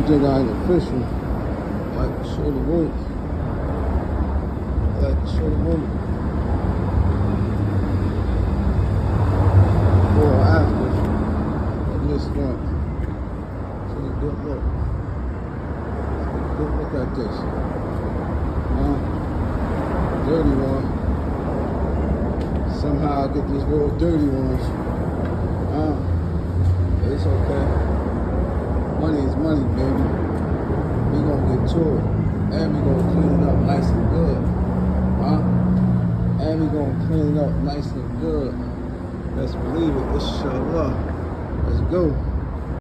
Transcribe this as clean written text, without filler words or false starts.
Jedi official. Like to show the room. Like to show the room. Before or after of this one. Take a good look. Take a good look at this. Dirty one. Somehow I get these real dirty ones. It's okay. Money is money, baby. We gonna get to it. And we gonna clean it up nice and good. And we gonna clean it up nice and good. Let's believe it. Inshallah. Let's go.